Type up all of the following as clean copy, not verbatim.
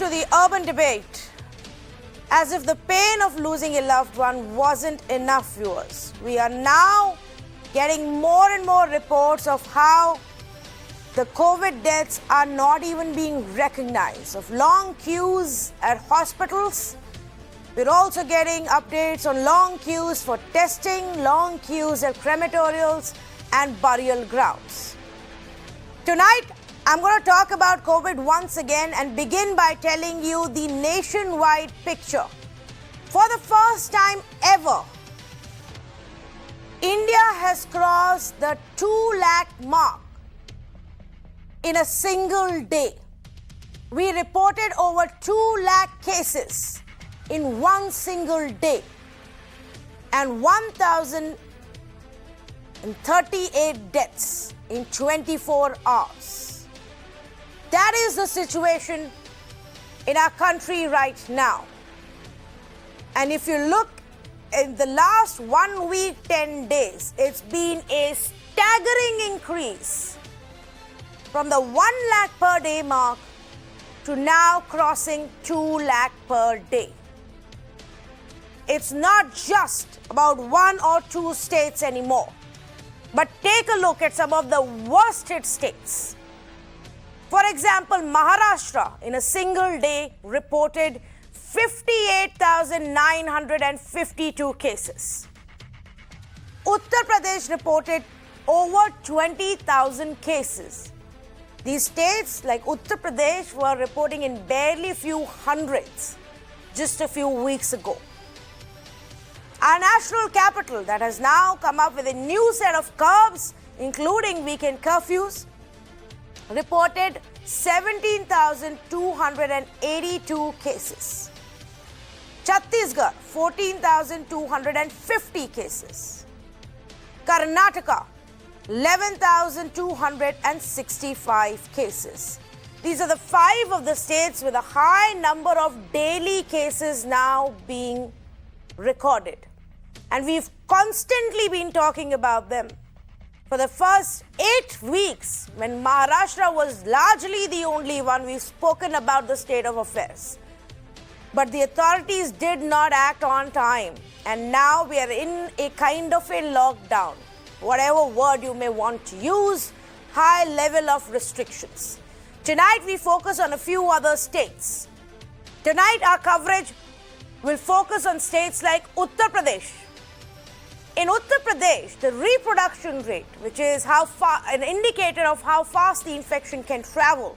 to the urban debate. As if the pain of losing a loved one wasn't enough, viewers. We are now getting more and more reports of how the COVID deaths are not even being recognized, of long queues at hospitals. We're also getting updates on long queues for testing, long queues at crematorials and burial grounds. Tonight, I'm going to talk about COVID once again and begin by telling you the nationwide picture. For the first time ever, India has crossed the 2 lakh mark in a single day. We reported over 2 lakh cases in one single day and 1,038 deaths in 24 hours. That is the situation in our country right now. And if you look in the last 1 week, 10 days, it's been a staggering increase from the 1 lakh per day mark to now crossing 2 lakh per day. It's not just about 1 or 2 states anymore, but take a look at some of the worst hit states. For example, Maharashtra in a single day reported 58,952 cases. Uttar Pradesh reported over 20,000 cases. These states like Uttar Pradesh were reporting in barely few hundreds just a few weeks ago. Our national capital that has now come up with a new set of curbs, including weekend curfews, reported 17,282 cases. Chhattisgarh, 14,250 cases. Karnataka, 11,265 cases. These are the 5 of the states with a high number of daily cases now being recorded. And we've constantly been talking about them. For the first 8 weeks, when Maharashtra was largely the only one, we've spoken about the state of affairs. But the authorities did not act on time. And now we are in a kind of a lockdown. Whatever word you may want to use, high level of restrictions. Tonight we focus on a few other states. Tonight our coverage will focus on states like Uttar Pradesh. In Uttar Pradesh, the reproduction rate, which is an indicator of how fast the infection can travel,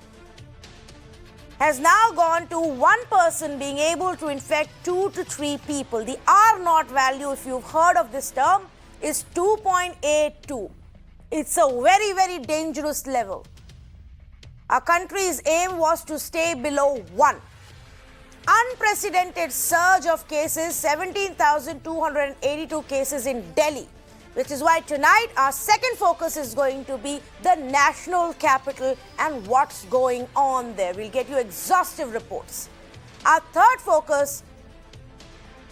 has now gone to one person being able to infect 2 to 3 people. The R0 value, if you've heard of this term, is 2.82. It's a very, very dangerous level. Our country's aim was to stay below 1. Unprecedented surge of cases, 17,282 cases in Delhi, which is why tonight our second focus is going to be the national capital and what's going on there. We'll get you exhaustive reports. Our third focus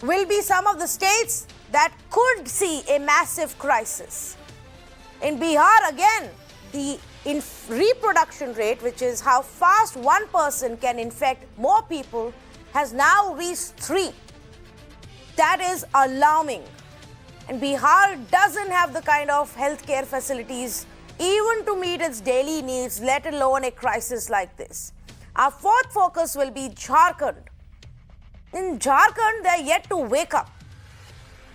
will be some of the states that could see a massive crisis. In Bihar, again, the reproduction rate, which is how fast one person can infect more people, has now reached 3. That is alarming. And Bihar doesn't have the kind of healthcare facilities even to meet its daily needs, let alone a crisis like this. Our fourth focus will be Jharkhand. In Jharkhand, they are yet to wake up.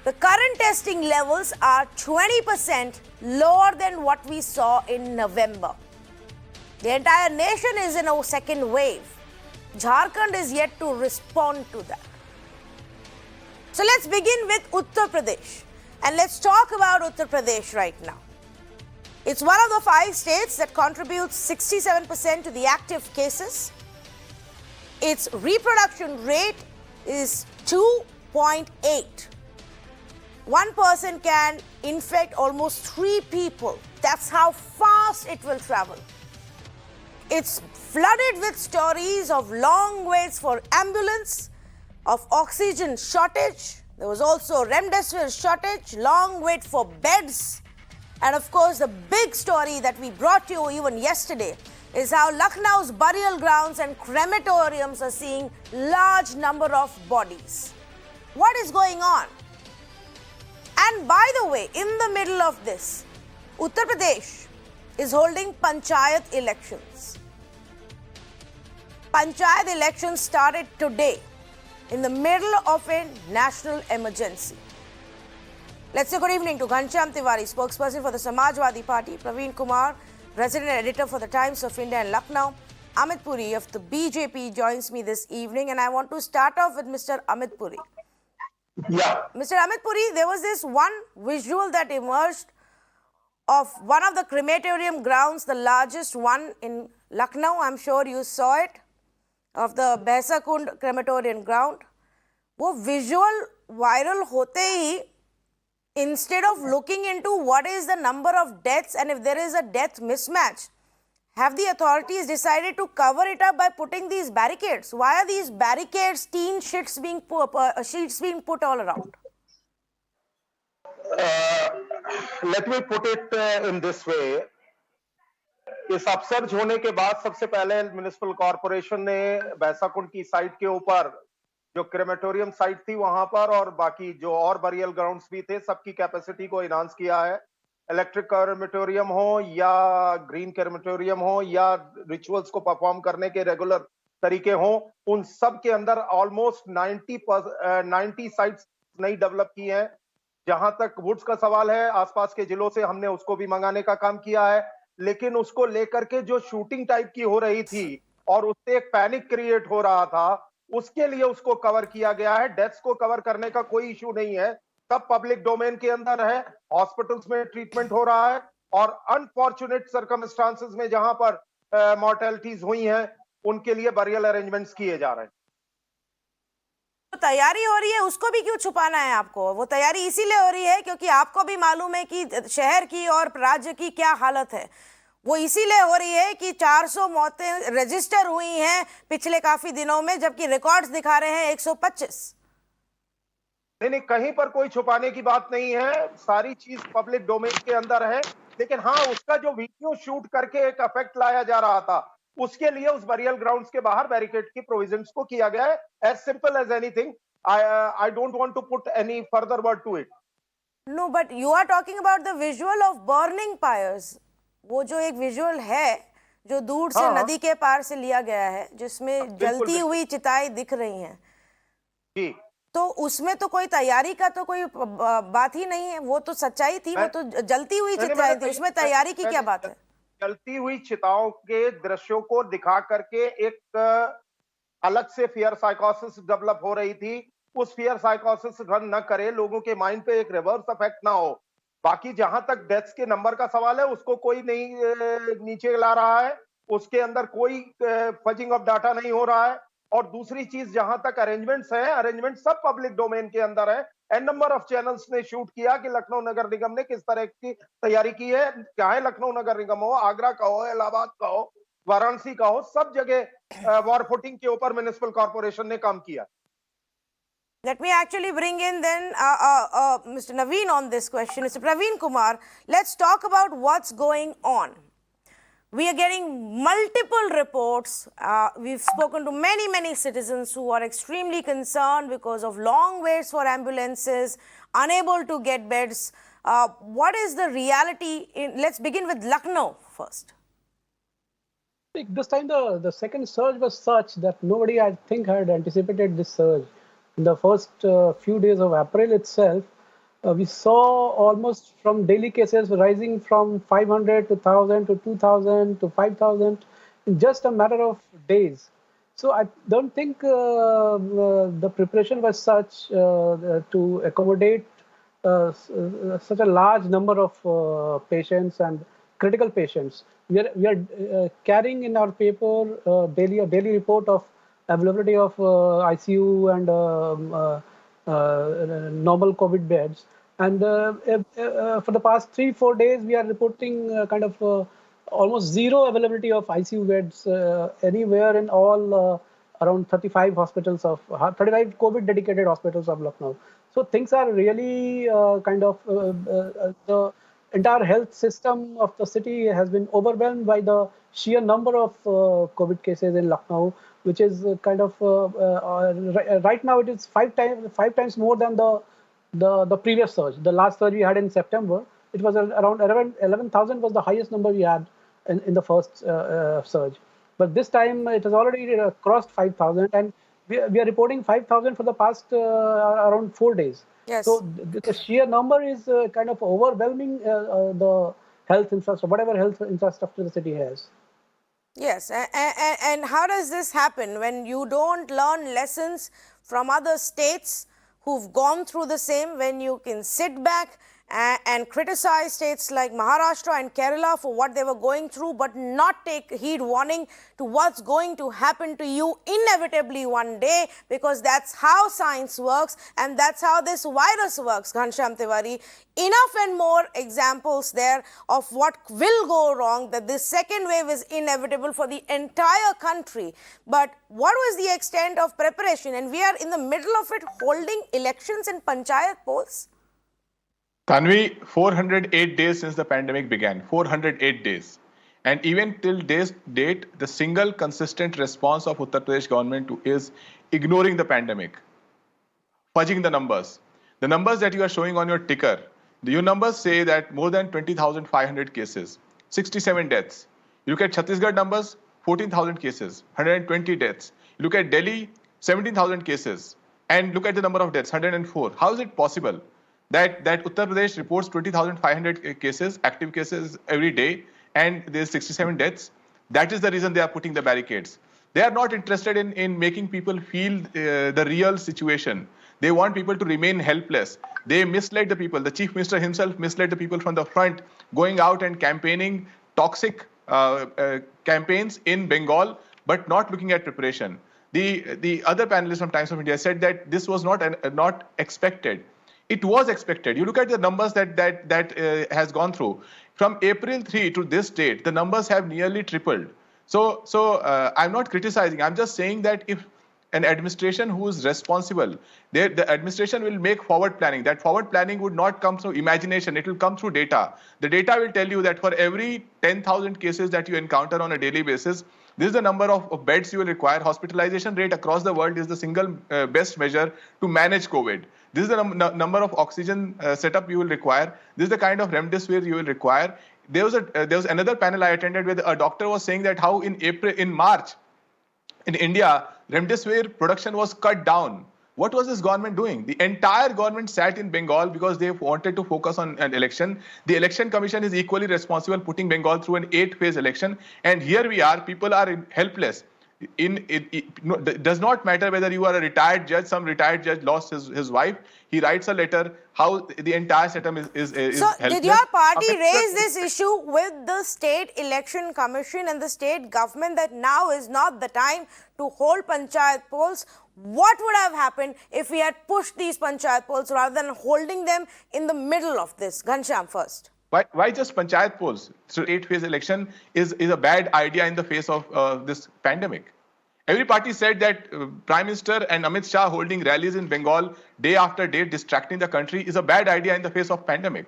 The current testing levels are 20% lower than what we saw in November. The entire nation is in a second wave. Jharkhand is yet to respond to that. So let's begin with Uttar Pradesh. And let's talk about Uttar Pradesh right now. It's one of the 5 states that contributes 67% to the active cases. Its reproduction rate is 2.8. One person can infect almost 3 people. That's how fast it will travel. It's flooded with stories of long waits for ambulance, of oxygen shortage. There was also remdesivir shortage, long wait for beds. And of course, the big story that we brought to you even yesterday, is how Lucknow's burial grounds and crematoriums are seeing large number of bodies. What is going on? And by the way, in the middle of this, Uttar Pradesh is holding panchayat elections. Panchayat elections started today in the middle of a national emergency. Let's say good evening to Ghanshyam Tiwari, spokesperson for the Samajwadi Party, Praveen Kumar, resident editor for the Times of India in Lucknow, Amit Puri of the BJP joins me this evening, and I want to start off with Mr. Amit Puri. Yeah. Mr. Amit Puri, there was this one visual that emerged of one of the crematorium grounds, the largest one in Lucknow. I'm sure you saw it, of the Behsakund crematorium ground. वो visual viral होते ही, instead of looking into what is the number of deaths and if there is a death mismatch, have the authorities decided to cover it up by putting these barricades? Why are these barricades, sheets being put all around? Let me put it in this way. इस upsurge होने के बाद सबसे पहले municipal corporation ने बैसाकुंड की site के ऊपर जो क्रेमेटोरियम साइट थी वहां पर और बाकी जो और बरियल ग्राउंड्स भी थे सबकी कैपेसिटी को इनहांस किया है. इलेक्ट्रिक क्रेमेटोरियम हो या ग्रीन क्रेमेटोरियम हो या रिचुअल्स को परफॉर्म करने के रेगुलर तरीके हो, उन सब के अंदर ऑलमोस्ट 90 साइट्स नई डेवलप की हैं. जहां तक वुड्स का सवाल है, आसपास के जिलों से हमने उसको भी मंगाने का काम किया है, लेकिन उसको लेकर के जो शूटिंग टाइप की हो रही थी और उससे एक पैनिक क्रिएट हो रहा था, उसके लिए उसको कवर किया गया है. डेथ्स को कवर करने का कोई इशू नहीं है, सब पब्लिक डोमेन के अंदर है. हॉस्पिटल्स में ट्रीटमेंट हो रहा है और अनफॉर्चुनेट सर्कमस्टांसेस में जहां पर मॉर्टेलिटीज हुई हैं उनके लिए बरियल अरेंजमेंट्स किए जा रहे हैं. तो तैयारी हो रही है, उसको भी क्यों छुपाना है आपको? वो तैयारी इसीलिए हो रही है क्योंकि आपको भी मालूम है कि शहर की और राज्य की क्या हालत है. वो इसीलिए हो रही है कि 400 मौतें रजिस्टर हुई हैं पिछले काफी दिनों में, जबकि रिकॉर्ड्स दिखा रहे हैं 125. नहीं, कहीं पर कोई छुपाने की बात नहीं है, सारी चीज पब्लिक डोमेन के अंदर है. लेकिन हाँ, उसका जो वीडियो शूट करके एक इफेक्ट लाया जा रहा था, उसके लिए उस बरियल ग्राउंड्स के बाहर बैरिकेड की प्रोविजंस को किया गया है. As simple as anything. I don't want to put any further word to it. No, but you are talking about the visual of burning pyres. वो जो एक विजुअल है जो दूर से नदी के पार से लिया गया है, जिसमें जलती हुई चिताएं दिख रही हैं जी, तो उसमें तो कोई तैयारी का तो कोई बात ही नहीं है. वो तो सच्चाई थी, वो तो जलती हुई चिताएं थी, उसमें तैयारी की क्या बात है? जलती हुई चिताओं के दृश्यों को दिखा करके एक अलग से फियर साइकोसिस डेवलप हो रही थी. उस फियर साइकोसिस रन न करे, लोगों के माइंड पे एक रिवर्स इफेक्ट ना हो. बाकी जहां तक डेथ्स के नंबर का सवाल है, उसको कोई नहीं नीचे ला रहा है, उसके अंदर कोई फजिंग ऑफ डाटा नहीं हो रहा है. और दूसरी चीज, जहां तक अरेंजमेंट्स है, अरेंजमेंट सब पब्लिक डोमेन के अंदर है. एन नंबर ऑफ चैनल्स ने शूट किया कि लखनऊ नगर निगम ने किस तरह की तैयारी की है. चाहे लखनऊ नगर निगम हो, आगरा का हो, इलाहाबाद का हो, वाराणसी का हो, सब जगह वॉर फुटिंग के ऊपर म्युनिसिपल कॉर्पोरेशन ने काम किया. Let me actually bring in then Mr. Naveen on this question. Mr. Praveen Kumar, let's talk about what's going on. We are getting multiple reports. We've spoken to many citizens who are extremely concerned because of long waits for ambulances, unable to get beds. What is the reality? Let's begin with Lucknow first. This time the second surge was such that nobody, I think, had anticipated this surge. In the first few days of April itself, we saw almost from daily cases rising from 500 to 1,000 to 2,000 to 5,000 in just a matter of days. So I don't think the preparation was such to accommodate such a large number of patients and critical patients. We are carrying in our paper a daily report of availability of ICU and normal COVID beds. And for the past 3-4 days, we are reporting kind of almost zero availability of ICU beds anywhere in all around 35 hospitals of 35 COVID dedicated hospitals of Lucknow. So things are really kind of entire health system of the city has been overwhelmed by the sheer number of COVID cases in Lucknow, which is right now it is five times more than the previous surge. The last surge we had in September, it was around 11,000 was the highest number we had in the first surge. But this time it has already crossed 5,000, and we are reporting 5,000 for the past around 4 days. Yes. So the sheer number is kind of overwhelming the health infrastructure, whatever health infrastructure the city has. Yes, and how does this happen when you don't learn lessons from other states who've gone through the same, when you can sit back and criticize states like Maharashtra and Kerala for what they were going through, but not take heed warning to what's going to happen to you inevitably one day, because that's how science works and that's how this virus works, Ghanshyam Tiwari. Enough and more examples there of what will go wrong, that this second wave is inevitable for the entire country. But what was the extent of preparation? And we are in the middle of it, holding elections in panchayat polls. Tanvi, 408 days since the pandemic began, 408 days. And even till today's date, the single consistent response of Uttar Pradesh government is ignoring the pandemic, fudging the numbers. The numbers that you are showing on your ticker, your numbers say that more than 20,500 cases, 67 deaths. You look at Chhattisgarh numbers, 14,000 cases, 120 deaths. You look at Delhi, 17,000 cases. And look at the number of deaths, 104. How is it possible that Uttar Pradesh reports 20,500 cases, active cases every day, and there's 67 deaths? That is the reason they are putting the barricades. They are not interested in making people feel the real situation. They want people to remain helpless. They misled the people. The Chief Minister himself misled the people from the front, going out and campaigning toxic campaigns in Bengal, but not looking at preparation. The other panelists from Times of India said that this was not expected. It was expected. You look at the numbers that has gone through. From April 3 to this date, the numbers have nearly tripled. So I'm not criticizing. I'm just saying that if an administration who is responsible, the administration will make forward planning. That forward planning would not come through imagination. It will come through data. The data will tell you that for every 10,000 cases that you encounter on a daily basis, this is the number of beds you will require. Hospitalization rate across the world is the single best measure to manage COVID. This is the number of oxygen setup you will require. This is the kind of remdesivir you will require. There was another panel I attended where a doctor was saying that how in March, in India, remdesivir production was cut down. What was this government doing? The entire government sat in Bengal because they wanted to focus on an election. The election commission is equally responsible, putting Bengal through an 8-phase election. And here we are, people are helpless. It does not matter whether you are a retired judge. Some retired judge lost his wife. He writes a letter how the entire system is so helpless. Did your party raise this issue with the state election commission and the state government that now is not the time to hold panchayat polls? What would have happened if we had pushed these panchayat polls rather than holding them in the middle of this? Ghanshyam first. Why just panchayat polls? So 8-phase election is a bad idea in the face of this pandemic. Every party said that Prime Minister and Amit Shah holding rallies in Bengal day after day, distracting the country, is a bad idea in the face of pandemic.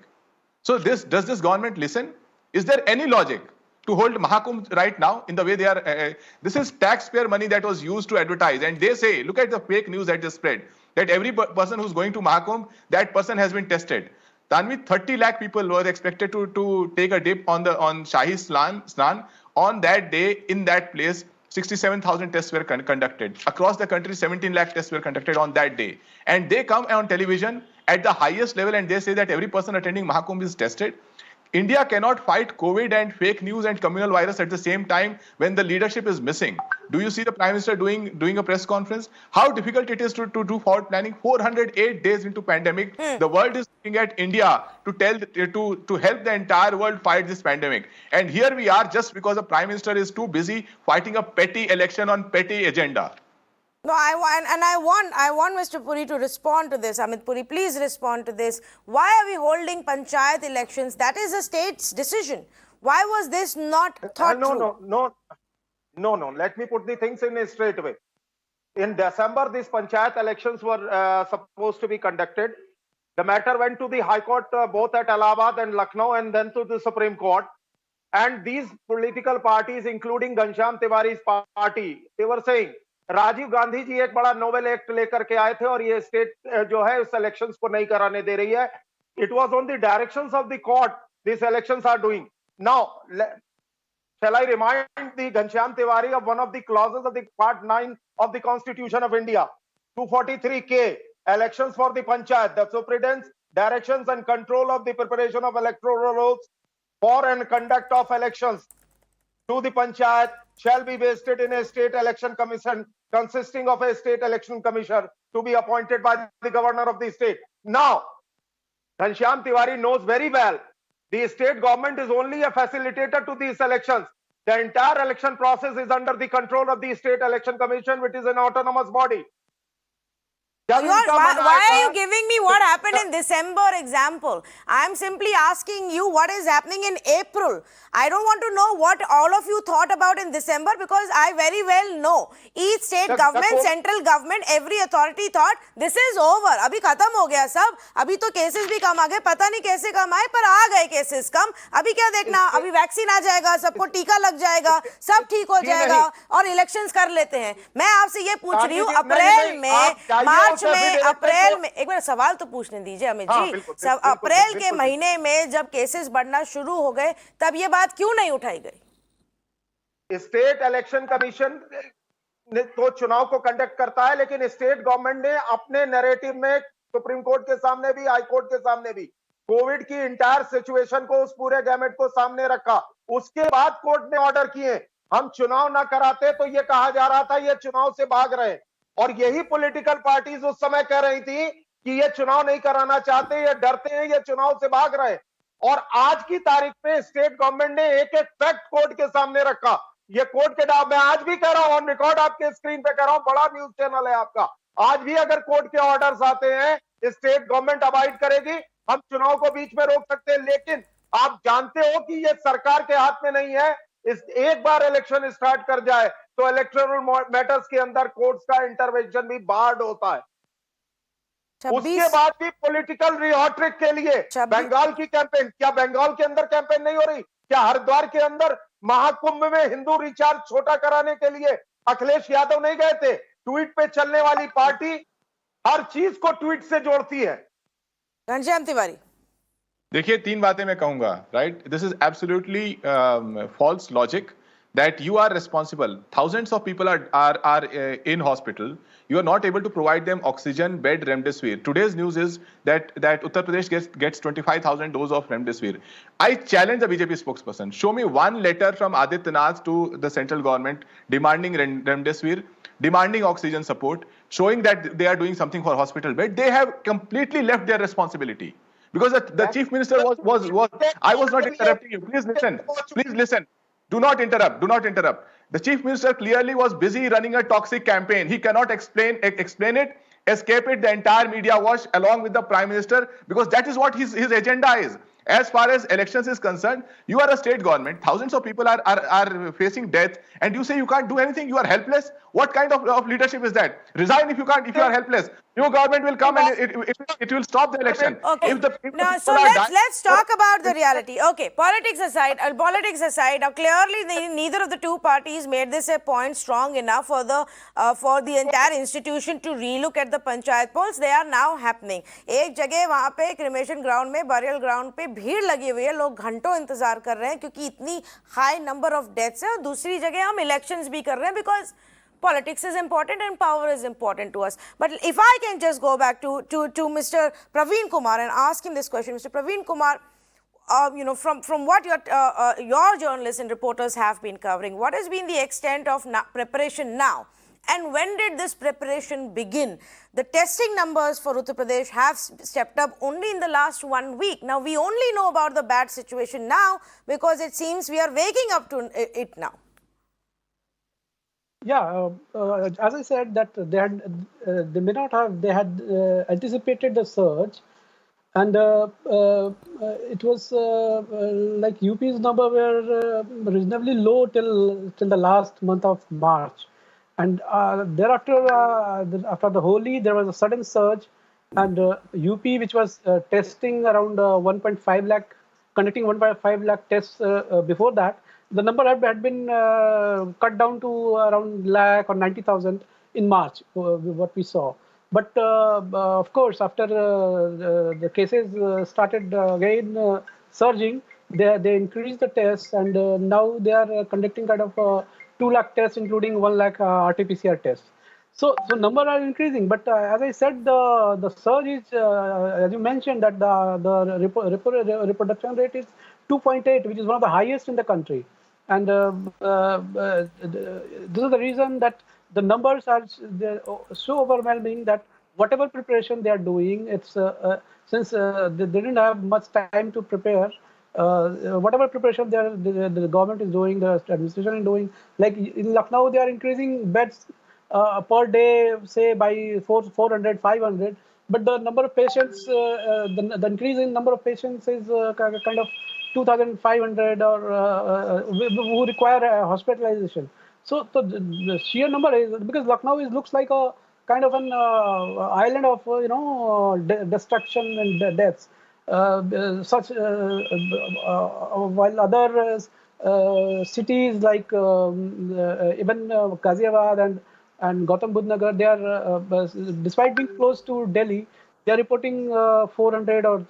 So does this government listen? Is there any logic to hold Mahakumbh right now in the way they are? This is taxpayer money that was used to advertise. And they say, look at the fake news that just spread, that every person who's going to Mahakumbh, that person has been tested. Tanvi, 30 lakh people were expected to take a dip on Shahi Snan. On that day, in that place, 67,000 tests were conducted. Across the country, 17 lakh tests were conducted on that day. And they come on television at the highest level and they say that every person attending Mahakumbh is tested. India cannot fight COVID and fake news and communal virus at the same time when the leadership is missing. Do you see the Prime Minister doing a press conference? How difficult it is to do forward planning? 408 days into pandemic, the world is looking at India to help the entire world fight this pandemic. And here we are just because the Prime Minister is too busy fighting a petty election on petty agenda. No, I want Mr. Puri to respond to this. Amit Puri, please respond to this. Why are we holding panchayat elections? That is a state's decision. Why was this not thought through? No. Let me put the things in a straight way. In December, these panchayat elections were supposed to be conducted. The matter went to the High Court, both at Allahabad and Lucknow, and then to the Supreme Court. And these political parties, including Ghanshyam Tiwari's party, they were saying Rajiv Gandhi ji एक बड़ा novel act लेकर के आए थे और ये state जो है इस इलेक्शंस को नहीं कराने दे रही है. It was on the directions of the court these elections are doing. Now, shall I remind the Ghanshyam Tiwari of one of the clauses of the Part 9 of the Constitution of India, 243K, elections for the Panchayat, the superintendence, directions and control of the preparation of electoral rolls for and conduct of elections to the Panchayat shall be vested in a state election commission consisting of a state election commissioner to be appointed by the governor of the state. Now, Ghanshyam Tiwari knows very well the state government is only a facilitator to these elections. The entire election process is under the control of the state election commission, which is an autonomous body. Why are you giving me what happened in December example? I am simply asking you what is happening in April. I don't want to know what all of you thought about in December because I very well know. Each state government, central government, every authority thought this is over. अभी खत्म हो गया सब. अभी तो cases भी कम आ गए. पता नहीं कैसे कम आए पर आ गए cases कम. अभी क्या देखना? अभी वैक्सीन आ जाएगा, सबको टीका लग जाएगा, सब ठीक हो जाएगा और इलेक्शंस कर लेते हैं. मैं आपसे ये पूछ रही हूँ अप्रैल में, मार्च में, अप्रैल में, एक बार सवाल तो पूछने दीजिए अमित जी. अप्रैल के महीने में जब केसेस बढ़ना शुरू हो गए तब ये बात क्यों नहीं उठाई गई? स्टेट इलेक्शन कमीशन तो चुनाव को कंडक्ट करता है, लेकिन स्टेट गवर्नमेंट ने अपने नैरेटिव में सुप्रीम कोर्ट के सामने भी, हाई कोर्ट के सामने भी कोविड की इंटायर सिचुएशन को, उस पूरे गैमेट को सामने रखा. उसके बाद कोर्ट ने ऑर्डर किए हम चुनाव ना कराते तो ये कहा जा रहा था ये चुनाव से भाग रहे. और यही पॉलिटिकल पार्टीज उस समय कह रही थी कि ये चुनाव नहीं कराना चाहते, ये डरते हैं, ये चुनाव से भाग रहे. और आज की तारीख में स्टेट गवर्नमेंट ने एक एक फैक्ट कोर्ट के सामने रखा. ये कोर्ट के मैं आज भी कह रहा हूं, ऑन रिकॉर्ड आपके स्क्रीन पे कह रहा हूं, बड़ा न्यूज चैनल है आपका. आज भी अगर कोर्ट के ऑर्डर्स आते हैं स्टेट गवर्नमेंट अवॉइड करेगी, हम चुनाव को बीच में रोक सकते हैं. लेकिन आप जानते हो कि ये सरकार के हाथ में नहीं है. इस एक बार इलेक्शन स्टार्ट कर जाए तो इलेक्टोरल मैटर्स के अंदर कोर्ट्स का इंटरवेंशन भी बार्ड होता है. उसके बाद भी पॉलिटिकल रिहॉट्रिक के लिए बंगाल की कैंपेन, क्या बंगाल के अंदर कैंपेन नहीं हो रही? क्या हरिद्वार के अंदर महाकुंभ में हिंदू रिचार्ज छोटा कराने के लिए अखिलेश यादव नहीं गए थे? ट्वीट पे चलने वाली पार्टी हर चीज को ट्वीट से जोड़ती है. घनश्याम तिवारी, देखिए, तीन बातें मैं कहूंगा. Right, this is absolutely false logic that you are responsible. Thousands of people are in hospital. You are not able to provide them oxygen, bed, remdesivir. Today's news is that Uttar Pradesh gets 25,000 doses of remdesivir. I challenge the BJP spokesperson. Show me one letter from Adityanath to the central government demanding remdesivir, demanding oxygen support, showing that they are doing something for hospital bed. They have completely left their responsibility because the chief minister was. I was not interrupting you. Please listen. Please listen. Do not interrupt. Do not interrupt. The chief minister clearly was busy running a toxic campaign. He cannot explain it, escape it, the entire media wash along with the prime minister, because that is what his agenda is. As far as elections is concerned, you are a state government. Thousands of people are facing death, and you say you can't do anything. You are helpless. What kind of leadership is that? Resign if you can't. If you are helpless, your government will come and it will stop the election. Okay. So let's talk about the reality. Okay. Politics aside. Now clearly neither of the two parties made this a point strong enough for the entire institution to relook at the panchayat polls. They are now happening. एक जगह वहाँ पे cremation ground में, burial ground पे भीड़ लगी हुई है, लोग घंटों इंतजार कर रहे हैं क्योंकि इतनी high number of deaths है. और दूसरी जगह हम elections भी कर रहे हैं because politics is important and power is important to us. But if I can just go back to Mr. Praveen Kumar and ask him this question, Mr. Praveen Kumar, from what your journalists and reporters have been covering, what has been the extent of preparation now? And when did this preparation begin? The testing numbers for Uttar Pradesh have stepped up only in the last 1 week. Now, we only know about the bad situation now because it seems we are waking up to it now. Yeah, as I said, that they may not have, they had anticipated the surge, and it was like UP's number were reasonably low till the last month of March, and thereafter after the Holi there was a sudden surge, And UP, which was testing around 1.5 lakh, conducting 1.5 lakh tests before that, the number had been cut down to around lakh or 90,000 in March, what we saw. But of course, after the cases started again surging, they increased the tests, and now they are conducting kind of 2 lakh tests, including 1 lakh RT-PCR tests. So number are increasing, but as I said, the surge is, as you mentioned, that reproduction rate is 2.8, which is one of the highest in the country, and this is the reason that the numbers are so overwhelming that whatever preparation they are doing, it's since they didn't have much time to prepare. Whatever preparation the government is doing, the administration is doing, like in Lucknow, they are increasing beds per day, say by 400, 500. But the number of patients, the increase in number of patients is kind of 2,500 or who require hospitalization. So the sheer number is, because Lucknow looks like a kind of an island of destruction and deaths. While other cities like even Ghaziabad and Gautam Budh Nagar, they are despite being close to Delhi, they are reporting 400 or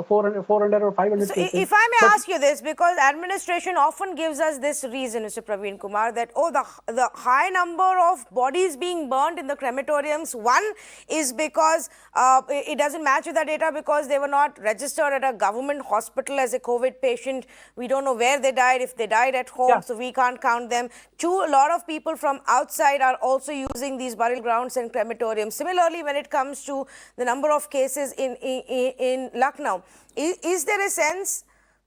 400 or 500 So cases. if I may But ask you this, because administration often gives us this reason, Mr. Praveen Kumar, that the high number of bodies being burned in the crematoriums, one is because it doesn't match with the data because they were not registered at a government hospital as a COVID patient. We don't know where they died, if they died at home, yeah. so we can't count them. Two, a lot of people from outside are also using these burial grounds and crematoriums. Similarly, when it comes to the number of cases in Lucknow, is there a sense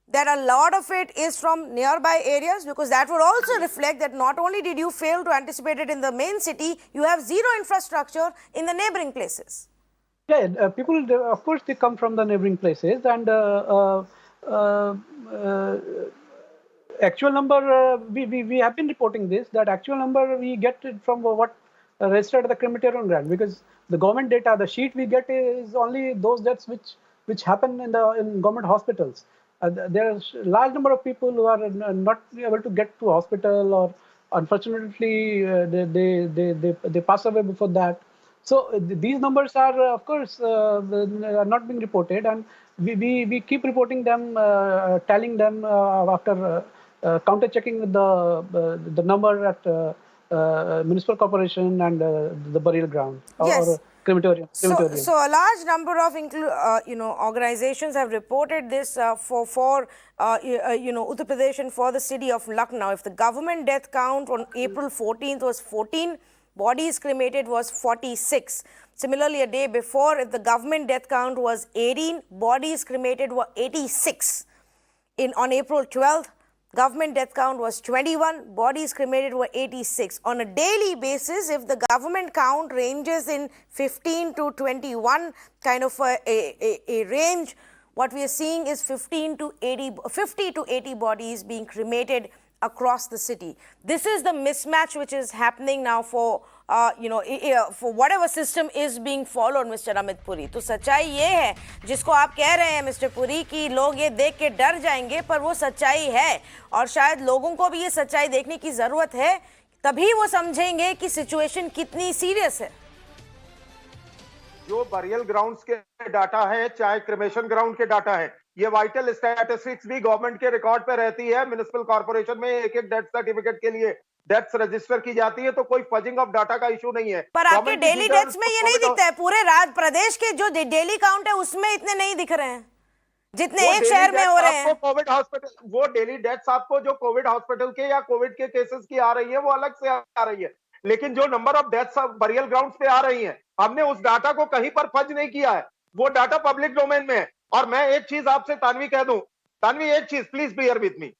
that a lot of it is from nearby areas? Because that would also reflect that not only did you fail to anticipate it in the main city, you have zero infrastructure in the neighboring places. Yeah, people, of course, they come from the neighboring places, and actual number, we have been reporting this, that actual number we get it from what registered at the crematorium ground, because the government data, the sheet we get is only those deaths which happen in government hospitals. There's a large number of people who are not able to get to hospital, or unfortunately they pass away before that. So these numbers are, of course, are not being reported, and we keep reporting them, tallying them after counter checking the number at municipal corporation and the burial ground or crematorium. So a large number of organizations have reported this for Uttar Pradesh and for the city of Lucknow. If the government death count on April 14th was 14, bodies cremated was 46. Similarly, a day before, if the government death count was 18, bodies cremated were 86. On April 12th, government death count was 21, bodies cremated were 86. On a daily basis, if the government count ranges in 15 to 21, kind of a range, what we are seeing is 50 to 80 bodies being cremated across the city. This is the mismatch which is happening now for for whatever system is being followed, Mr. Amit Puri. तो सच्चाई ये है जिसको आप कह रहे हैं mister Puri कि लोग ये देख के डर जाएंगे, पर वो सच्चाई है और शायद लोगों को भी ये सच्चाई देखने की जरूरत है, तभी वो समझेंगे कि सिचुएशन कितनी सीरियस है. जो बरियल ग्राउंड्स के डाटा है, चाहे क्रिमेशन ग्राउंड के डाटा है, ये वाइटल स्टैटिस्टिक्स भी गवर्नमेंट के रिकॉर्ड पे रहती है. म्युनिसिपल कॉर्पोरेशन में एक डेथ सर्टिफिकेट के लिए डेथ्स रजिस्टर की जाती है, तो कोई फजिंग ऑफ डाटा का इशू नहीं है. पर आपके डेली डेथ्स में ये नहीं दिखता है. पूरे प्रदेश के जो डेली काउंट है उसमें इतने नहीं दिख रहे हैं जितने एक शहर में हो रहे हैं. कोविड हॉस्पिटल, वो डेली डेथ्स आपको जो कोविड हॉस्पिटल के या कोविड के केसेस की आ रही है, वो अलग से आ रही है. लेकिन जो number of deaths burial grounds पे आ रही हैं, हमने उस डाटा को कहीं पर फर्ज नहीं किया है. वो डाटा पब्लिक डोमेन में है. और मैं एक चीज आपसे तानवी कह दूं, तानवी एक चीज प्लीज बियर विद मी.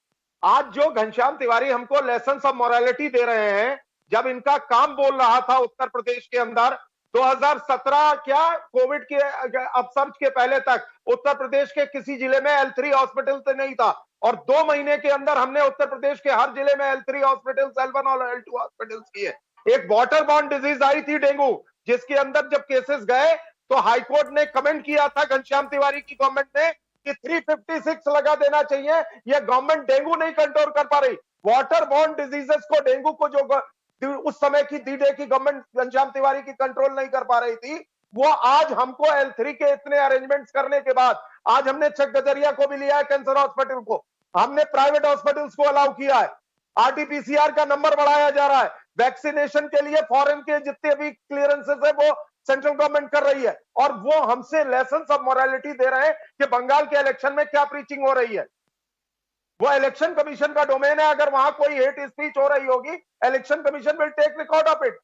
आज जो घनश्याम तिवारी हमको लेसन्स ऑफ मोरालिटी दे रहे हैं, जब इनका काम बोल रहा था उत्तर प्रदेश के अंदर 2017 क्या कोविड के अपसर्ज के पहले तक उत्तर प्रदेश के किसी जिले में L3 हॉस्पिटल तो नहीं था, और 2 महीने के अंदर हमने उत्तर प्रदेश के हर जिले में L3 हॉस्पिटल्स, L1 और L2 हॉस्पिटल्स किए. एक वाटर बॉर्न डिजीज आई थी डेंगू, जिसके अंदर जब केसेस गए तो हाईकोर्ट ने कमेंट किया था घनश्याम तिवारी की गवर्नमेंट ने कि 356 लगा देना चाहिए। ये गवर्नमेंट डेंगू नहीं कंट्रोल कर पा रही, वाटर बॉर्न डिजीजेस को, डेंगू को जो उस समय की डी डे की गवर्नमेंट घनश्याम तिवारी की कंट्रोल नहीं कर पा रही थी, वो आज हमको L3 के इतने अरेंजमेंट्स करने के बाद आज हमने चक गजरिया को भी लिया है, कैंसर हॉस्पिटल को, हमने प्राइवेट हॉस्पिटल्स को अलाउ किया है, आरटीपीसीआर का नंबर बढ़ाया जा रहा है, वैक्सीनेशन के लिए फॉरेन के जितने भी क्लियरेंसेस है वो सेंट्रल गवर्नमेंट कर रही है, और वो हमसे लेसन ऑफ मोरालिटी दे रहे हैं कि बंगाल के इलेक्शन में क्या प्रीचिंग हो रही है। वो इलेक्शन कमीशन का डोमेन है, अगर वहां कोई हेट स्पीच हो रही होगी, election commission will take record of it.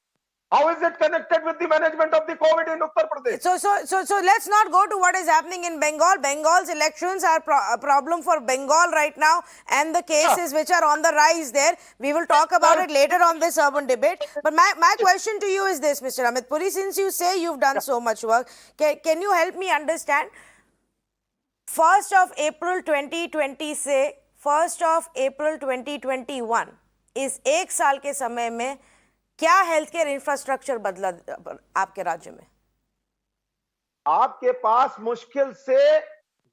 How is it connected with the management of the COVID in Uttar Pradesh? So let's not go to what is happening in Bengal. Bengal's elections are a problem for Bengal right now, and the cases which are on the rise there. We will talk about it later on this urban debate. But my question to you is this, Mr. Amit Puri, since you say you've done so much work, can you help me understand? 1st of April 2020 से 1st of April 2021 इस एक साल के समय में क्या health care infrastructure बदला आपके राज्य में? आपके पास मुश्किल से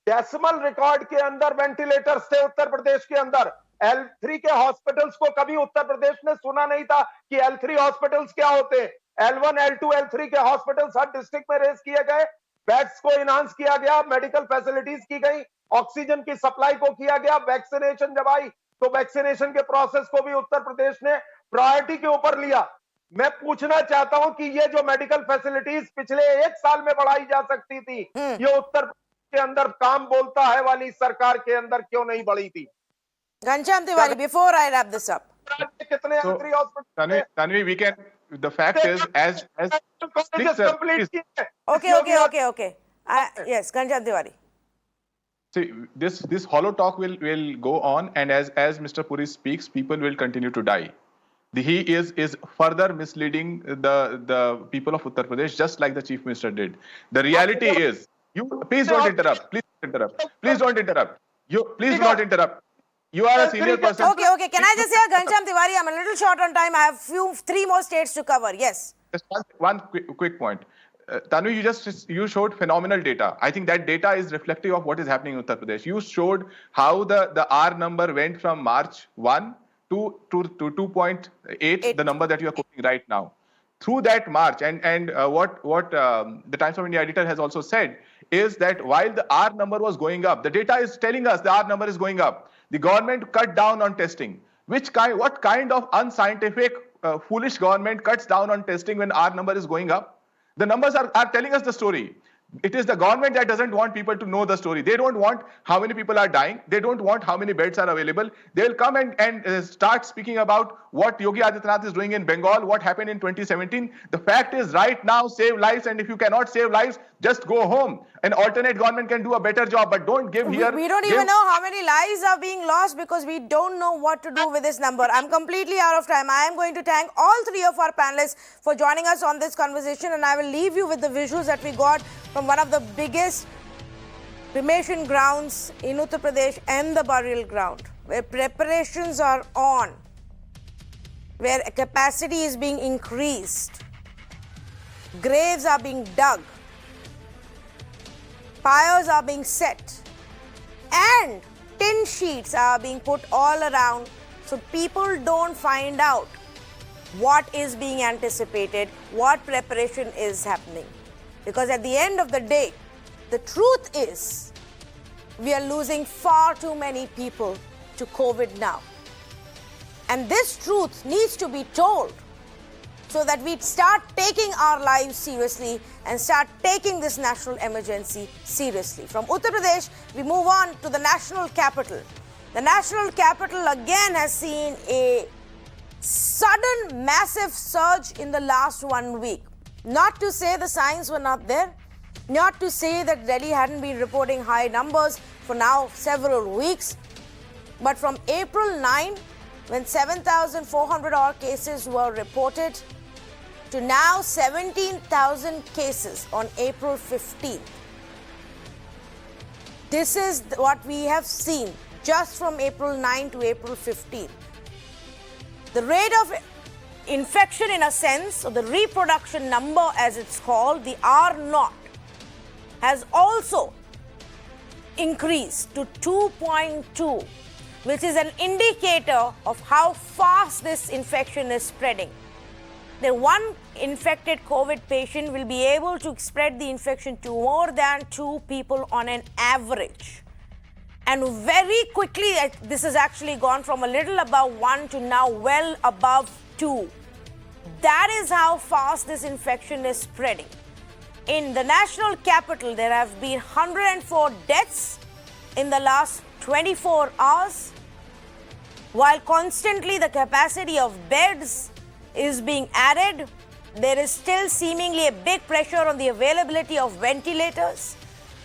डेसिमल रिकॉर्ड के अंदर वेंटिलेटर्स थे उत्तर प्रदेश के अंदर। L3 के हॉस्पिटल्स को कभी उत्तर प्रदेश ने सुना नहीं था कि L3 हॉस्पिटल्स क्या होते हैं। L1, L2, L3 के हॉस्पिटल्स हर डिस्ट्रिक्ट में रेज किए गए, बेड्स को इनहांस किया गया, मेडिकल फैसिलिटीज की गई, ऑक्सीजन की सप्लाई को किया गया, वैक्सीनेशन जब आई तो वैक्सीनेशन के प्रोसेस को भी उत्तर प्रदेश ने प्रायोरिटी के ऊपर लिया। मैं पूछना चाहता हूं कि ये जो मेडिकल फैसिलिटीज पिछले एक साल में बढ़ाई जा सकती थी, ये उत्तर प्रदेश के अंदर काम बोलता है वाली सरकार के अंदर क्यों नहीं बढ़ी थी? Ghanshyam Tiwari, before I wrap this up, कितने L3 hospital? Tanvi, we can. The fact is, as please, sir, please. Okay. Yes, Ghanshyam Tiwari. See, this hollow talk will go on, and as Mr. Puri speaks, people will continue to die. He is further misleading the people of Uttar Pradesh, just like the Chief Minister did. The reality is, please don't interrupt. Please don't interrupt. Please do not interrupt. You are a senior person. Okay. Can I just say, Ghanshyam Tiwari, I'm a little short on time. I have three more states to cover. Yes. Just one quick point. Tanvi, you showed phenomenal data. I think that data is reflective of what is happening in Uttar Pradesh. You showed how the R number went from March 1 to 2.8, the number that you are quoting right now. Through that March, and what the Times of India editor has also said is that while the R number was going up, the data is telling us the R number is going up. The government cut down on testing. What kind of unscientific, foolish government cuts down on testing when R number is going up? The numbers are telling us the story. It is the government that doesn't want people to know the story. They don't want how many people are dying. They don't want how many beds are available. They will come and start speaking about what Yogi Adityanath is doing in Bengal, what happened in 2017. The fact is, right now, save lives. And if you cannot save lives, just go home. An alternate government can do a better job, but don't give here. We don't even know how many lives are being lost because we don't know what to do with this number. I'm completely out of time. I am going to thank all three of our panelists for joining us on this conversation, and I will leave you with the visuals that we got from one of the biggest cremation grounds in Uttar Pradesh and the burial ground, where preparations are on, where capacity is being increased, graves are being dug, pyres are being set, and tin sheets are being put all around so people don't find out what is being anticipated, what preparation is happening. Because at the end of the day, the truth is we are losing far too many people to COVID now. And this truth needs to be told so that we start taking our lives seriously and start taking this national emergency seriously. From Uttar Pradesh, we move on to the national capital. The national capital again has seen a sudden massive surge in the last 1 week. Not to say the signs were not there, not to say that Delhi hadn't been reporting high numbers for now several weeks, but from April 9, when 7,400 odd cases were reported, to now 17,000 cases on April 15th. This is what we have seen just from April 9 to April 15th. The rate of infection, in a sense, or the reproduction number as it's called, the R0, has also increased to 2.2, which is an indicator of how fast this infection is spreading. The one infected COVID patient will be able to spread the infection to more than 2 people on an average. And very quickly, this has actually gone from a little above 1 to now well above 2. That is how fast this infection is spreading. In the national capital, there have been 104 deaths in the last 24 hours, while constantly the capacity of beds is being added. There is still seemingly a big pressure on the availability of ventilators.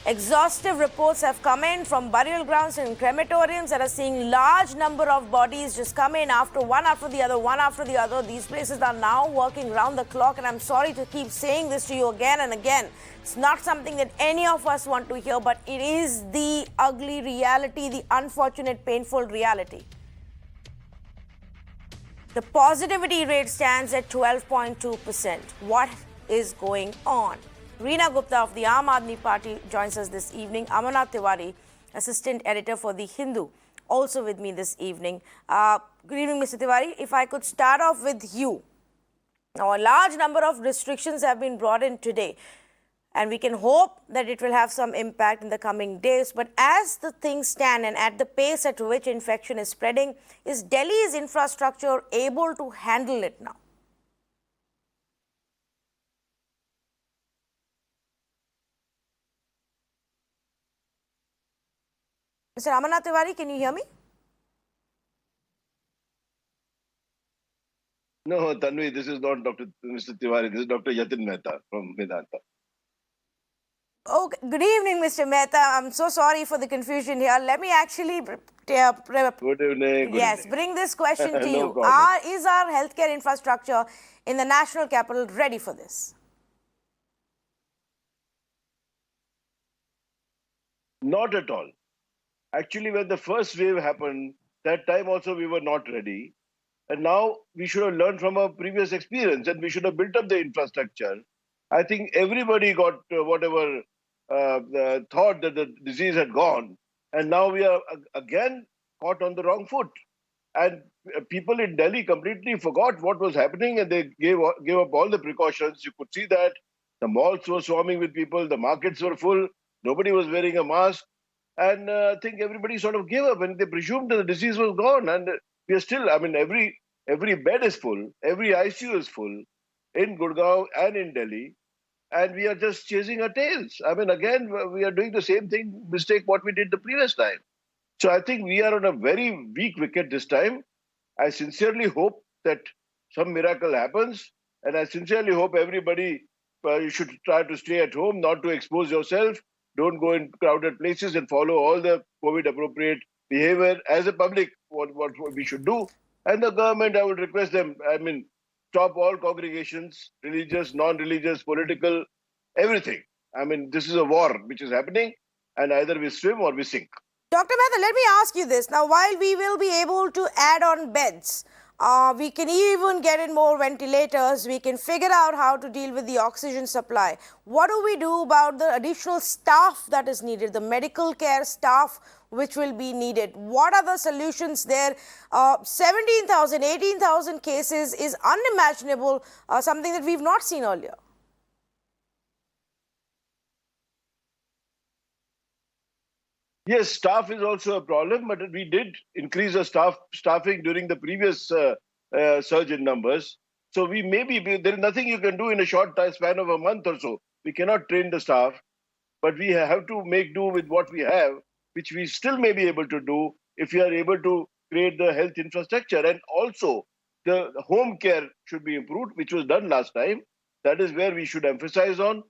Exhaustive reports have come in from burial grounds and crematoriums that are seeing large number of bodies just come in one after the other. These places are now working round the clock, and I'm sorry to keep saying this to you again and again. It's not something that any of us want to hear, but it is the ugly reality, the unfortunate, painful reality. The positivity rate stands at 12.2%. What is going on? Reena Gupta of the Aam Aadmi Party joins us this evening. Amarnath Tiwari, assistant editor for The Hindu, also with me this evening. Good evening, Mr. Tiwari. If I could start off with you. Now, a large number of restrictions have been brought in today, and we can hope that it will have some impact in the coming days. But as the things stand and at the pace at which infection is spreading, is Delhi's infrastructure able to handle it now? Mr. Amarnath Tiwari, can you hear me? No, Tanvi, this is not Mr. Tiwari. This is Dr. Yatin Mehta from Vedanta. Oh, good evening, Mr. Mehta. I'm so sorry for the confusion here. Let me actually Good evening. yes, bring this question to No you. problem. Is our healthcare infrastructure in the national capital ready for this? Not at all. Actually, when the first wave happened, that time also we were not ready. And now we should have learned from our previous experience and we should have built up the infrastructure. I think everybody got whatever thought that the disease had gone. And now we are again caught on the wrong foot. And people in Delhi completely forgot what was happening and they gave up all the precautions. You could see that the malls were swarming with people, the markets were full, nobody was wearing a mask. And I think everybody sort of gave up and they presumed that the disease was gone. And we are still, I mean, every bed is full, every ICU is full in Gurgaon and in Delhi. And we are just chasing our tails. I mean, again, we are doing the same mistake what we did the previous time. So I think we are on a very weak wicket this time. I sincerely hope that some miracle happens. And I sincerely hope everybody, you should try to stay at home, not to expose yourself. Don't go in crowded places and follow all the COVID appropriate behavior as a public, what we should do. And the government, I would request them, I mean, stop all congregations, religious, non-religious, political, everything. I mean, this is a war which is happening and either we swim or we sink. Dr. Mehta, let me ask you this. Now, while we will be able to add on beds, we can even get in more ventilators. We can figure out how to deal with the oxygen supply. What do we do about the additional staff that is needed, the medical care staff which will be needed? What are the solutions there? 17,000, 18,000 cases is unimaginable, something that we've not seen earlier. Yes, staff is also a problem, but we did increase the staffing during the previous surge in numbers. So there is nothing you can do in a short time span of a month or so. We cannot train the staff, but we have to make do with what we have, which we still may be able to do if we are able to create the health infrastructure. And also, the home care should be improved, which was done last time. That is where we should emphasize on.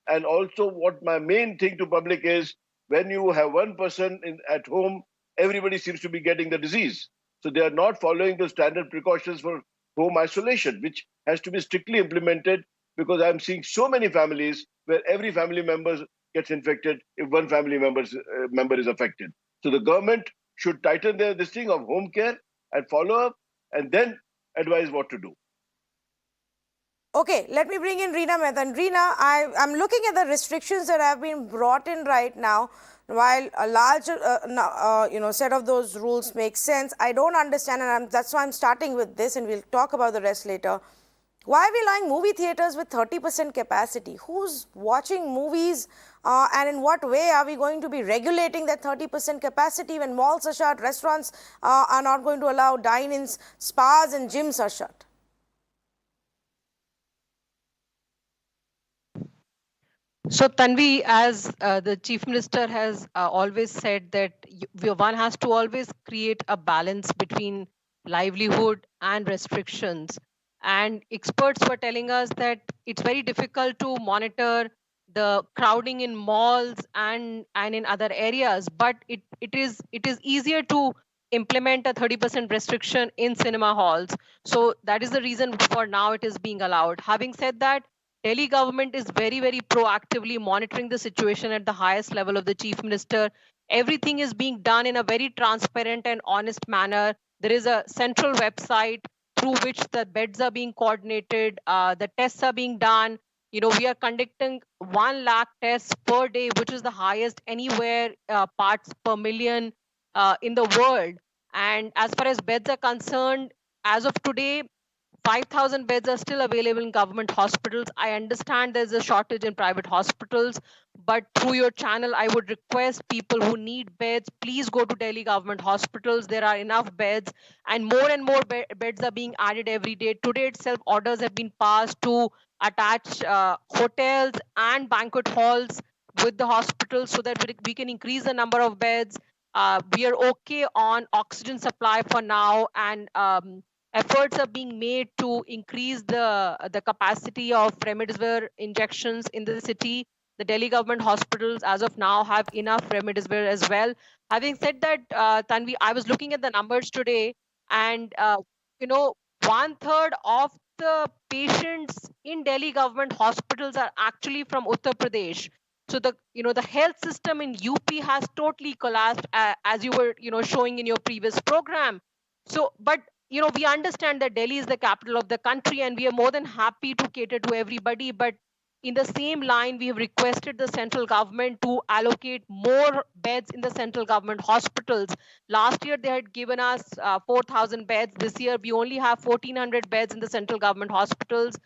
And also, what my main thing to public is, when you have one person at home, everybody seems to be getting the disease. So they are not following the standard precautions for home isolation, which has to be strictly implemented, because I'm seeing so many families where every family member gets infected if one family member is affected. So the government should tighten this thing of home care and follow up and then advise what to do. Okay, let me bring in Reena Mehta. And Reena, I'm looking at the restrictions that have been brought in right now. While a large, set of those rules make sense, I don't understand, and that's why I'm starting with this, and we'll talk about the rest later. Why are we allowing movie theaters with 30% capacity? Who's watching movies, and in what way are we going to be regulating that 30% capacity when malls are shut, restaurants are not going to allow dine-ins, spas and gyms are shut? So, Tanvi, as the Chief Minister has always said that one has to always create a balance between livelihood and restrictions. And experts were telling us that it's very difficult to monitor the crowding in malls and in other areas, but it is easier to implement a 30% restriction in cinema halls. So that is the reason for now it is being allowed. Having said that, Delhi government is very, very proactively monitoring the situation at the highest level of the chief minister. Everything is being done in a very transparent and honest manner. There is a central website through which the beds are being coordinated, the tests are being done. We are conducting 1 lakh tests per day, which is the highest anywhere, parts per million in the world. And as far as beds are concerned, as of today, 5,000 beds are still available in government hospitals. I understand there's a shortage in private hospitals, but through your channel, I would request people who need beds, please go to Delhi government hospitals. There are enough beds, and more beds are being added every day. Today itself, orders have been passed to attach hotels and banquet halls with the hospitals so that we can increase the number of beds. We are okay on oxygen supply for now, and efforts are being made to increase the capacity of remdesivir injections in the city. The Delhi government hospitals, as of now, have enough remdesivir as well. Having said that, Tanvi, I was looking at the numbers today, and you know, 1/3 of the patients in Delhi government hospitals are actually from Uttar Pradesh. So the health system in UP has totally collapsed, as you were showing in your previous program. So, but we understand that Delhi is the capital of the country and we are more than happy to cater to everybody. But in the same line, we have requested the central government to allocate more beds in the central government hospitals. Last year, they had given us 4,000 beds. This year, we only have 1,400 beds in the central government hospitals,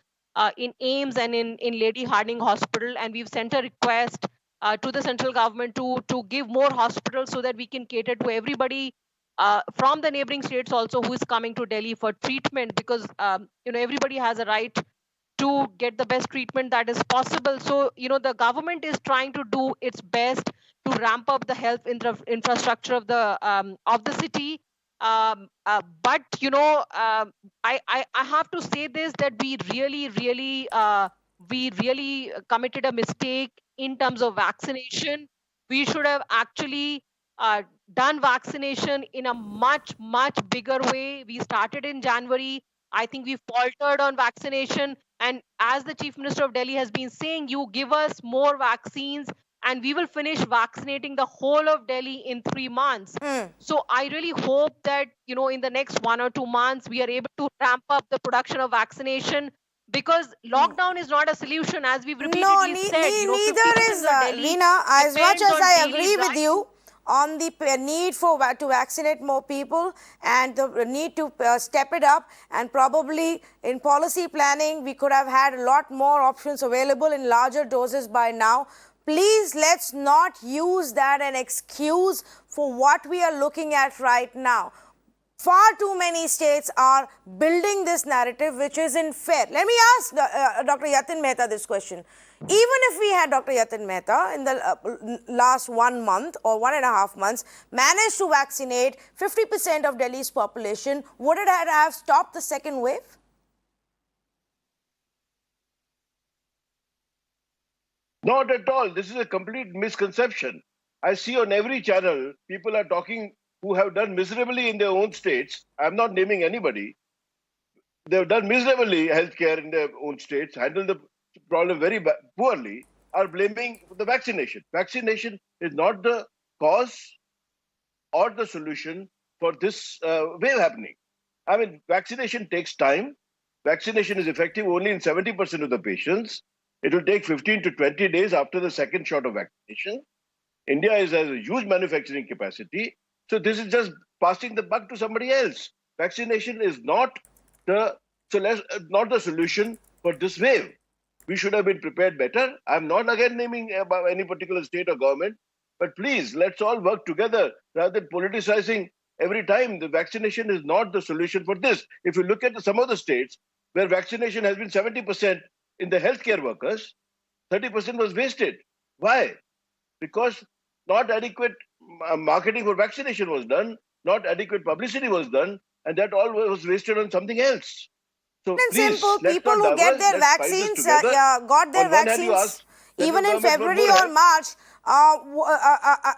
in AIMS and in Lady Harding Hospital. And we've sent a request to the central government to give more hospitals so that we can cater to everybody from the neighboring states also who is coming to Delhi for treatment, because everybody has a right to get the best treatment that is possible. So the government is trying to do its best to ramp up the health infrastructure of the city. But I have to say this, that we really committed a mistake in terms of vaccination. We should have actually done vaccination in a much, much bigger way. We started in January. I think we faltered on vaccination. And as the Chief Minister of Delhi has been saying, you give us more vaccines and we will finish vaccinating the whole of Delhi in 3 months. So I really hope that, in the next 1 or 2 months, we are able to ramp up the production of vaccination, because lockdown is not a solution, as we've repeatedly said. Neither 50% is of Delhi Reena. As much depends as on I daily agree with drive. you on the need to vaccinate more people and the need to step it up, and probably in policy planning we could have had a lot more options available in larger doses by now. Please, let's not use that an excuse for what we are looking at right now. Far too many states are building this narrative which isn't fair. Let me ask Dr. Yatin Mehta this question. Even if we had Dr. Yatin Mehta in the last 1 month or 1.5 months managed to vaccinate 50% of Delhi's population, would it have stopped the second wave? Not at all. This is a complete misconception. I see on every channel people are talking who have done miserably in their own states. I'm not naming anybody. They've done miserably healthcare in their own states, handled the problem very poorly, are blaming the vaccination. Vaccination is not the cause or the solution for this wave happening. I mean, vaccination takes time. vaccination is effective only in 70% of the patients. It will take 15 to 20 days after the second shot of vaccination. India has a huge manufacturing capacity. So this is just passing the buck to somebody else. Vaccination is not not the solution for this wave. We should have been prepared better. I'm not again naming about any particular state or government, but please, let's all work together rather than politicizing every time. The vaccination is not the solution for this. If you look at some of the states where vaccination has been 70% in the healthcare workers, 30% was wasted. Why? Because not adequate marketing for vaccination was done, not adequate publicity was done, and that all was wasted on something else. So And please, simple, let's people not who get diverge, their let's fight this vaccines, together. got their On one hand, you vaccines ask even in central government for February more or help. March,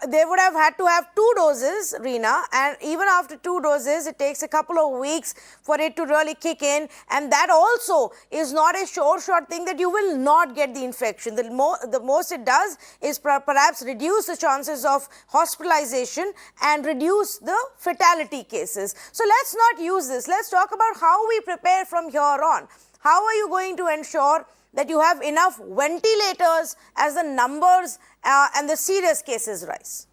they would have had to have 2 doses, Reena, and even after 2 doses, it takes a couple of weeks for it to really kick in, and that also is not a sure shot thing that you will not get the infection. The most it does is perhaps reduce the chances of hospitalization and reduce the fatality cases. So let's not use this. Let's talk about how we prepare from here on. How are you going to ensure that you have enough ventilators as the numbers and the serious cases rise?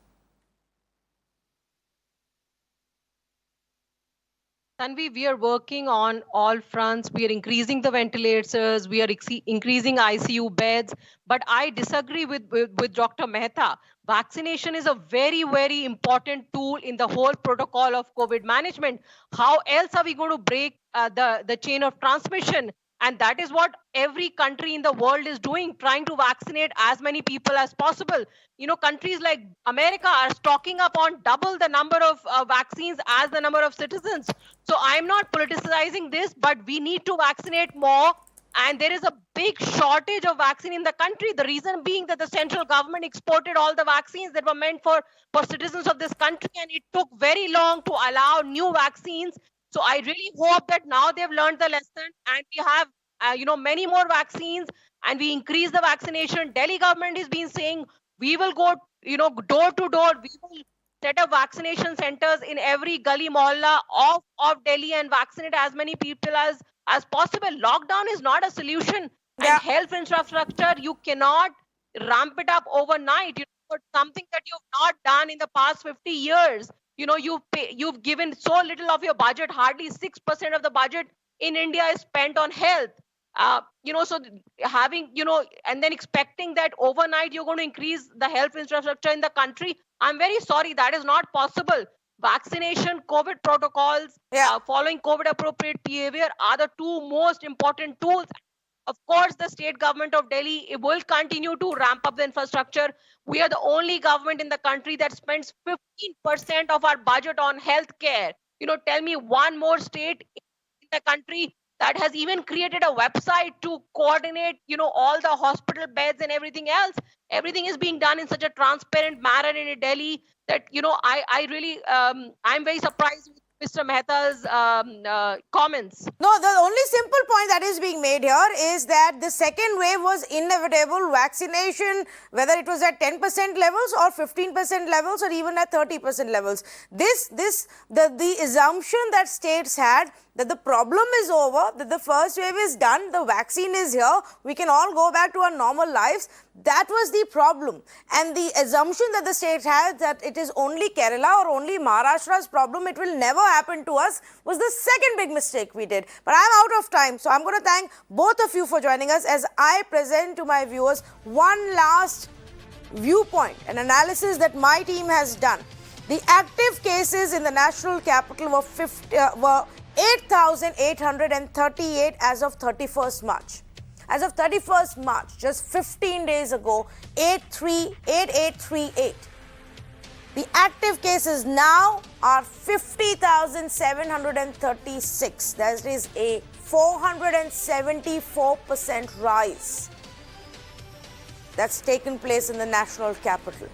Tanvi, we are working on all fronts. We are increasing the ventilators. We are increasing ICU beds. But I disagree with Dr. Mehta. Vaccination is a very, very important tool in the whole protocol of COVID management. How else are we going to break the chain of transmission? And that is what every country in the world is doing, trying to vaccinate as many people as possible. You know, countries like America are stocking up on double the number of vaccines as the number of citizens. So I'm not politicizing this, but we need to vaccinate more. And there is a big shortage of vaccine in the country. The reason being that the central government exported all the vaccines that were meant for citizens of this country, and it took very long to allow new vaccines. So I really hope that now they've learned the lesson and we have, many more vaccines and we increase the vaccination. Delhi government has been saying we will go, door to door. We will set up vaccination centers in every gully mohalla of Delhi and vaccinate as many people as possible. Lockdown is not a solution. Yeah. And health infrastructure, you cannot ramp it up overnight. Something that you've not done in the past 50 years. You've given so little of your budget, hardly 6% of the budget in India is spent on health. So having, and then expecting that overnight you're going to increase the health infrastructure in the country. I'm very sorry, that is not possible. Vaccination, COVID protocols, following COVID appropriate behavior are the two most important tools. Of course, the state government of Delhi will continue to ramp up the infrastructure. We are the only government in the country that spends 15% of our budget on healthcare. Tell me one more state in the country that has even created a website to coordinate, all the hospital beds and everything else. Everything is being done in such a transparent manner in Delhi that, I really, I'm very surprised with Mr. Mehta's comments. No, the only simple point that is being made here is that the second wave was inevitable. Vaccination, whether it was at 10% levels or 15% levels or even at 30% levels. The assumption that states had that the problem is over, that the first wave is done, the vaccine is here, we can all go back to our normal lives. That was the problem. And the assumption that the state had that it is only Kerala or only Maharashtra's problem, it will never happen to us, was the second big mistake we did. But I'm out of time, so I'm going to thank both of you for joining us as I present to my viewers one last viewpoint, an analysis that my team has done. The active cases in the national capital were 8,838 as of 31st March. As of 31st March, just 15 days ago, 8838. The active cases now are 50,736. That is a 474% rise that's taken place in the national capital.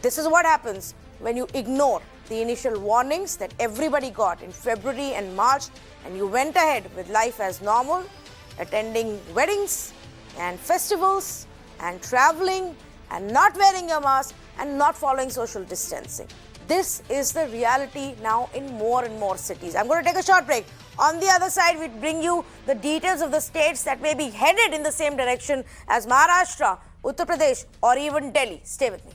This is what happens when you ignore the initial warnings that everybody got in February and March, and you went ahead with life as normal, attending weddings and festivals and traveling and not wearing a mask and not following social distancing. This is the reality now in more and more cities. I'm going to take a short break. On the other side, we bring you the details of the states that may be headed in the same direction as Maharashtra, Uttar Pradesh, or even Delhi. Stay with me.